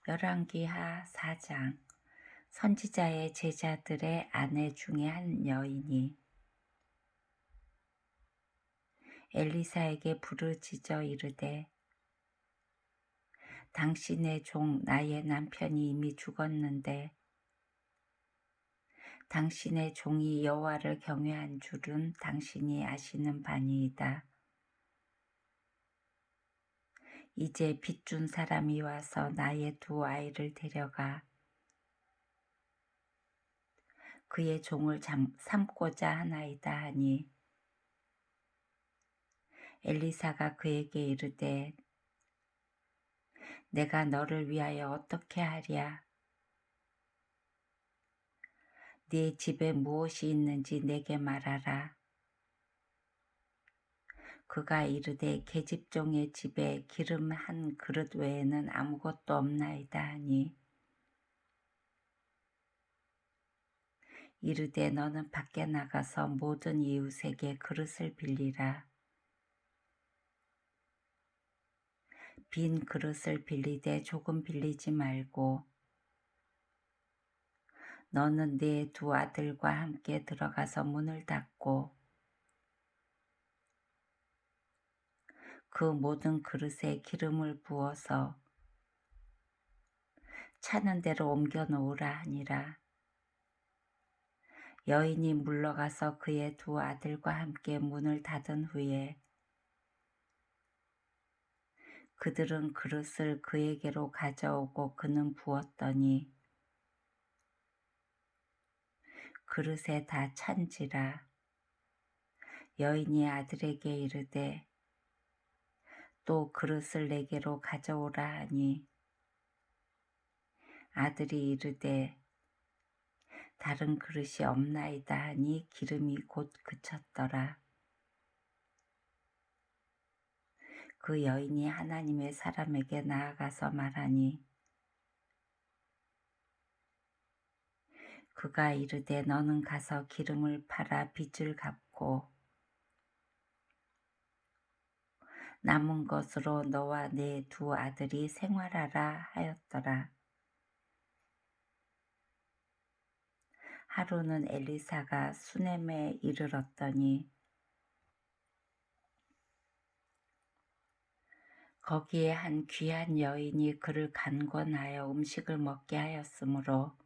열왕기하 4장. 선지자의 제자들의 아내 중에 한 여인이 엘리사에게 부르짖어 이르되, 당신의 종 나의 남편이 이미 죽었는데 당신의 종이 여호와를 경외한 줄은 당신이 아시는 바니이다. 이제 빚준 사람이 와서 나의 두 아이를 데려가 그의 종을 삼고자 하나이다 하니, 엘리사가 그에게 이르되, 내가 너를 위하여 어떻게 하랴? 네 집에 무엇이 있는지 내게 말하라. 그가 이르되, 계집종의 집에 기름 한 그릇 외에는 아무것도 없나이다 하니, 이르되, 너는 밖에 나가서 모든 이웃에게 그릇을 빌리라. 빈 그릇을 빌리되 조금 빌리지 말고 너는 네 두 아들과 함께 들어가서 문을 닫고 그 모든 그릇에 기름을 부어서 차는 대로 옮겨 놓으라 하니라. 여인이 물러가서 그의 두 아들과 함께 문을 닫은 후에 그들은 그릇을 그에게로 가져오고 그는 부었더니 그릇에 다 찬지라. 여인이 아들에게 이르되, 또 그릇을 내게로 가져오라 하니, 아들이 이르되, 다른 그릇이 없나이다 하니 기름이 곧 그쳤더라. 그 여인이 하나님의 사람에게 나아가서 말하니, 그가 이르되, 너는 가서 기름을 팔아 빚을 갚고 남은 것으로 너와 네 두 아들이 생활하라 하였더라. 하루는 엘리사가 수넴에 이르렀더니 거기에 한 귀한 여인이 그를 간권하여 음식을 먹게 하였으므로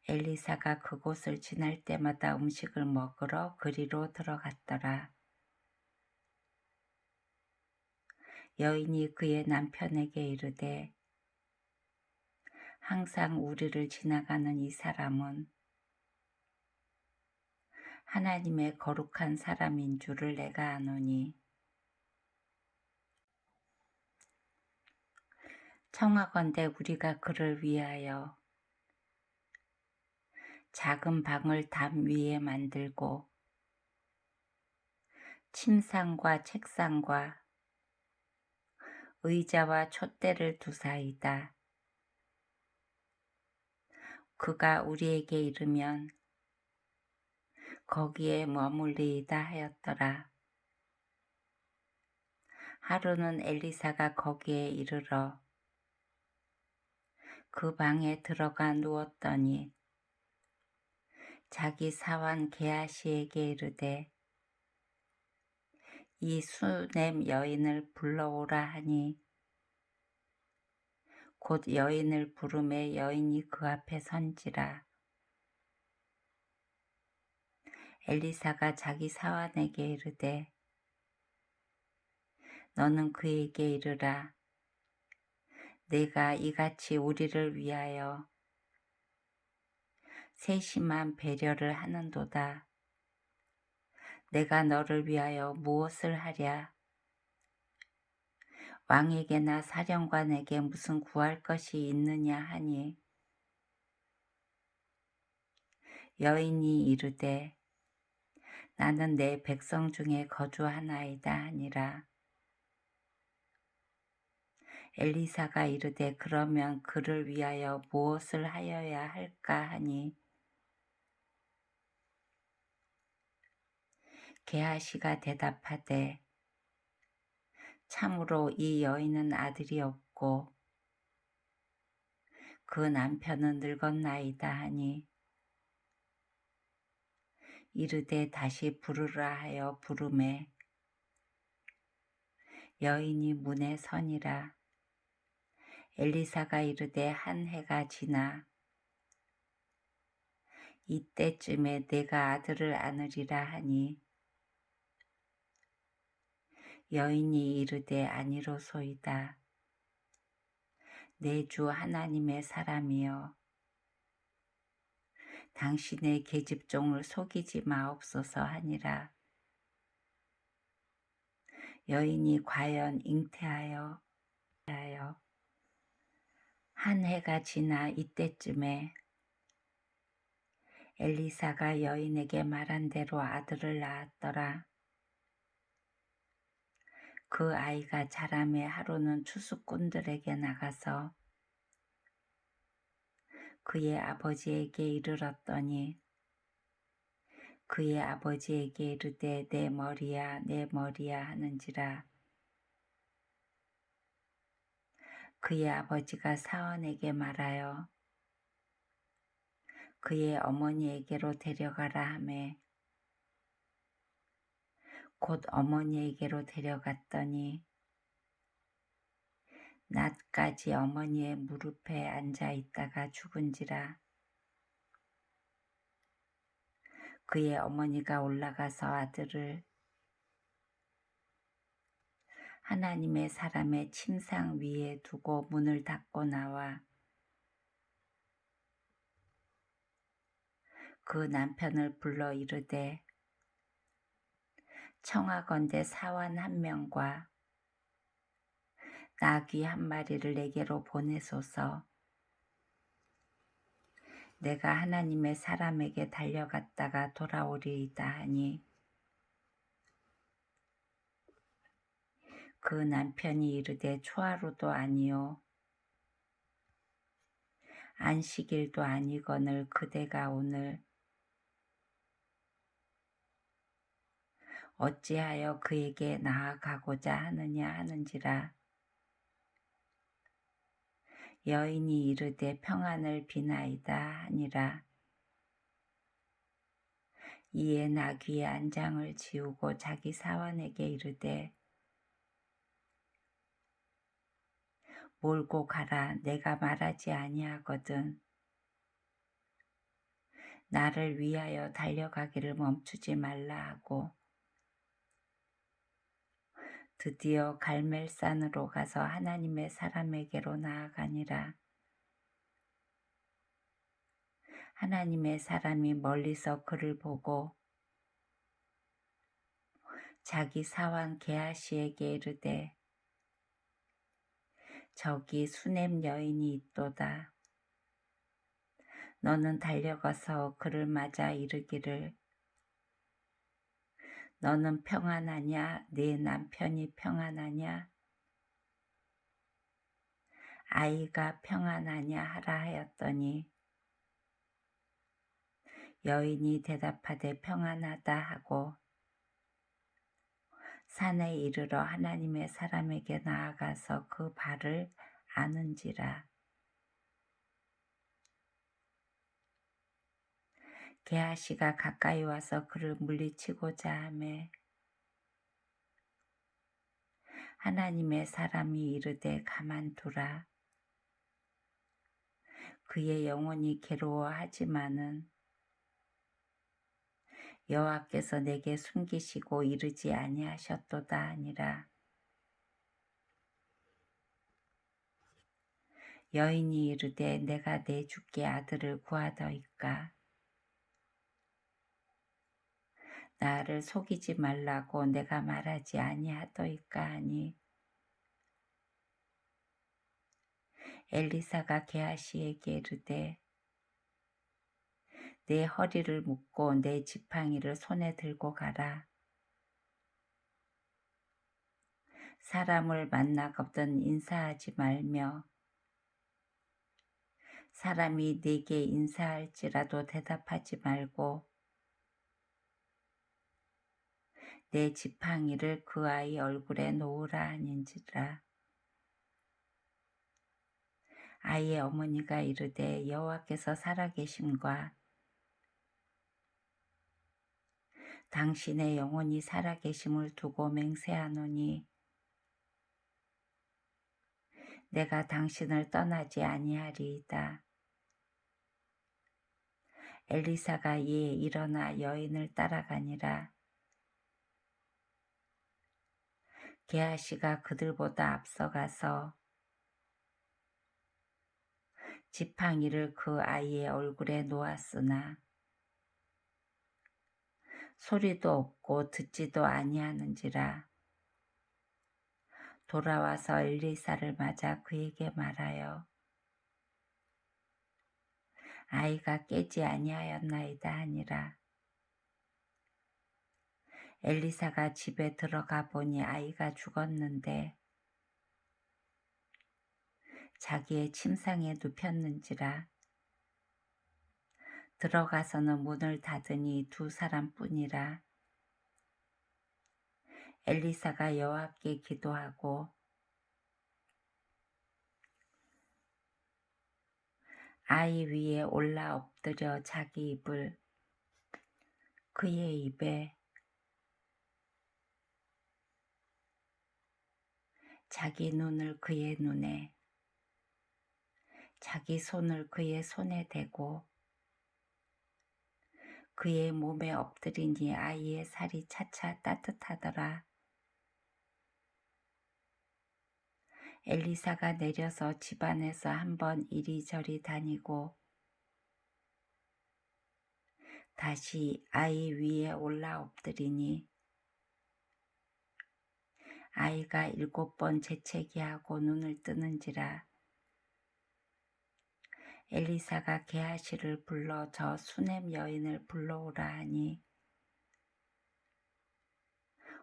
엘리사가 그곳을 지날 때마다 음식을 먹으러 그리로 들어갔더라. 여인이 그의 남편에게 이르되, 항상 우리를 지나가는 이 사람은 하나님의 거룩한 사람인 줄을 내가 아노니, 청하건대 우리가 그를 위하여 작은 방을 담 위에 만들고 침상과 책상과 의자와 촛대를 두사이다. 그가 우리에게 이르면 거기에 머물리이다 하였더라. 하루는 엘리사가 거기에 이르러 그 방에 들어가 누웠더니 자기 사환 게하시에게 이르되, 이 수넴 여인을 불러오라 하니, 곧 여인을 부르매 여인이 그 앞에 선지라. 엘리사가 자기 사환에게 이르되, 너는 그에게 이르라. 내가 이같이 우리를 위하여 세심한 배려를 하는도다. 내가 너를 위하여 무엇을 하랴? 왕에게나 사령관에게 무슨 구할 것이 있느냐 하니, 여인이 이르되, 나는 내 백성 중에 거주하나이다 하니라. 엘리사가 이르되, 그러면 그를 위하여 무엇을 하여야 할까 하니, 게하시가 대답하되, 참으로 이 여인은 아들이 없고 그 남편은 늙었나이다 하니 이르되 다시 부르라 하여 부르매 여인이 문에 서니라. 엘리사가 이르되 한 해가 지나 이때쯤에 내가 아들을 안으리라 하니 여인이 이르되 아니로소이다. 내 주 하나님의 사람이여 당신의 계집종을 속이지 마옵소서 하니라. 여인이 과연 잉태하여 한 해가 지나 이때쯤에 엘리사가 여인에게 말한 대로 아들을 낳았더라. 그 아이가 자라매 하루는 추수꾼들에게 나가서 그의 아버지에게 이르렀더니 그의 아버지에게 이르되 내 머리야 내 머리야 하는지라. 그의 아버지가 사원에게 말하여 그의 어머니에게로 데려가라 하매 곧 어머니에게로 데려갔더니 낮까지 어머니의 무릎에 앉아 있다가 죽은지라. 그의 어머니가 올라가서 아들을 하나님의 사람의 침상 위에 두고 문을 닫고 나와 그 남편을 불러 이르되 청하건대 사원 한 명과 나귀 한 마리를 내게로 보내소서. 내가 하나님의 사람에게 달려갔다가 돌아오리이다 하니 그 남편이 이르되 초하루도 아니요 안식일도 아니거늘 그대가 오늘 어찌하여 그에게 나아가고자 하느냐 하는지라. 여인이 이르되 평안을 비나이다 하니라. 이에 나귀의 안장을 지우고 자기 사원에게 이르되 몰고 가라. 내가 말하지 아니하거든 나를 위하여 달려가기를 멈추지 말라 하고 드디어 갈멜산으로 가서 하나님의 사람에게로 나아가니라. 하나님의 사람이 멀리서 그를 보고 자기 사원 게하시에게 이르되 저기 수넴 여인이 있도다. 너는 달려가서 그를 맞아 이르기를 너는 평안하냐? 네 남편이 평안하냐? 아이가 평안하냐 하라 하였더니 여인이 대답하되 평안하다 하고 산에 이르러 하나님의 사람에게 나아가서 그 발을 아는지라. 게하시가 가까이 와서 그를 물리치고자 하매 하나님의 사람이 이르되 가만두라. 그의 영혼이 괴로워하지만은 여호와께서 내게 숨기시고 이르지 아니하셨도다 하니라. 여인이 이르되 내가 내 주께 아들을 구하더이까. 나를 속이지 말라고 내가 말하지 아니하더이까 하니 엘리사가 게하시에게 이르되 내 허리를 묶고 내 지팡이를 손에 들고 가라. 사람을 만나거든 인사하지 말며 사람이 네게 인사할지라도 대답하지 말고 내 지팡이를 그 아이 얼굴에 놓으라 하는지라. 아이의 어머니가 이르되 여호와께서 살아계심과 당신의 영혼이 살아계심을 두고 맹세하노니 내가 당신을 떠나지 아니하리이다. 엘리사가 이에 일어나 여인을 따라가니라. 게하시가 그들보다 앞서가서 지팡이를 그 아이의 얼굴에 놓았으나 소리도 없고 듣지도 아니하는지라. 돌아와서 엘리사를 맞아 그에게 말하여 아이가 깨지 아니하였나이다 하니라. 엘리사가 집에 들어가 보니 아이가 죽었는데 자기의 침상에 눕혔는지라. 들어가서는 문을 닫으니 두 사람뿐이라. 엘리사가 여호와께 기도하고 아이 위에 올라 엎드려 자기 입을 그의 입에 자기 눈을 그의 눈에 자기 손을 그의 손에 대고 그의 몸에 엎드리니 아이의 살이 차차 따뜻하더라. 엘리사가 내려서 집안에서 한번 이리저리 다니고 다시 아이 위에 올라 엎드리니 아이가 7번 재채기하고 눈을 뜨는지라. 엘리사가 게하시를 불러 저 수넴 여인을 불러오라 하니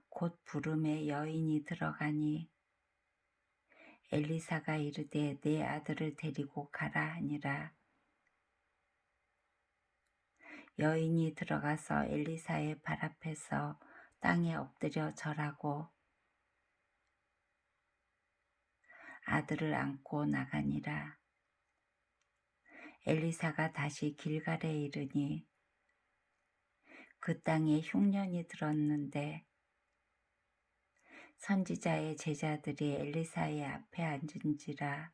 곧 부름에 여인이 들어가니 엘리사가 이르되 내 아들을 데리고 가라 하니라. 여인이 들어가서 엘리사의 발 앞에서 땅에 엎드려 절하고 아들을 안고 나가니라. 엘리사가 다시 길갈에 이르니 그 땅에 흉년이 들었는데 선지자의 제자들이 엘리사의 앞에 앉은지라.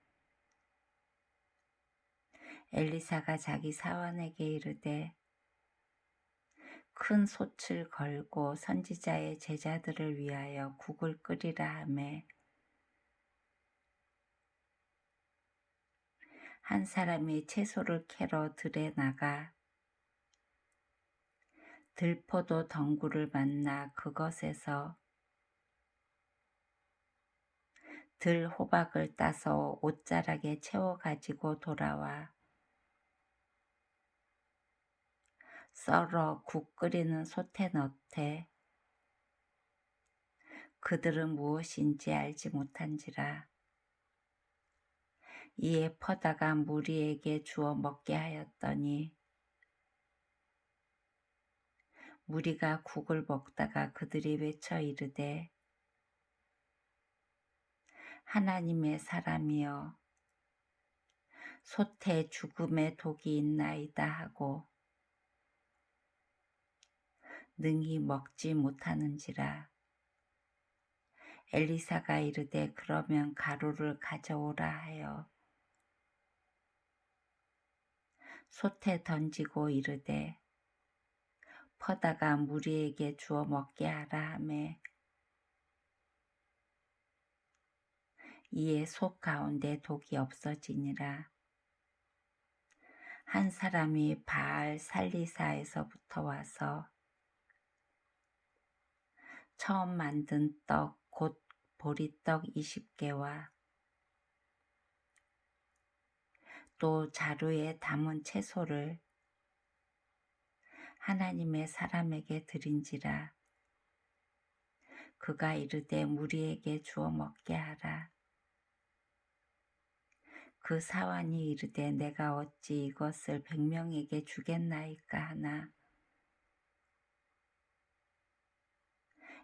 엘리사가 자기 사원에게 이르되 큰 솥을 걸고 선지자의 제자들을 위하여 국을 끓이라 하매 한 사람이 채소를 캐러 들에 나가 들포도 덩굴을 만나 그것에서 들 호박을 따서 옷자락에 채워 가지고 돌아와 썰어 국 끓이는 솥에 넣되 그들은 무엇인지 알지 못한지라. 이에 퍼다가 무리에게 주어 먹게 하였더니 무리가 국을 먹다가 그들이 외쳐 이르되 하나님의 사람이여 솥에 죽음의 독이 있나이다 하고 능히 먹지 못하는지라. 엘리사가 이르되 그러면 가루를 가져오라 하여 솥에 던지고 이르되 퍼다가 무리에게 주어 먹게 하라 하매 이에 솥 가운데 독이 없어지니라. 한 사람이 바알 살리사에서부터 와서 처음 만든 떡 곧 보리떡 20개와 또 자루에 담은 채소를 하나님의 사람에게 드린지라. 그가 이르되 무리에게 주어 먹게 하라. 그 사환이 이르되 내가 어찌 이것을 100명에게 주겠나이까 하나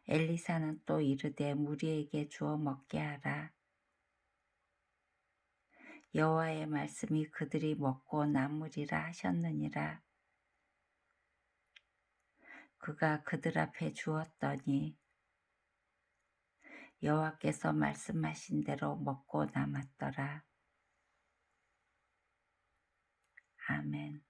엘리사는 또 이르되 무리에게 주어 먹게 하라. 여호와의 말씀이 그들이 먹고 남으리라 하셨느니라. 그가 그들 앞에 주었더니 여호와께서 말씀하신 대로 먹고 남았더라. 아멘.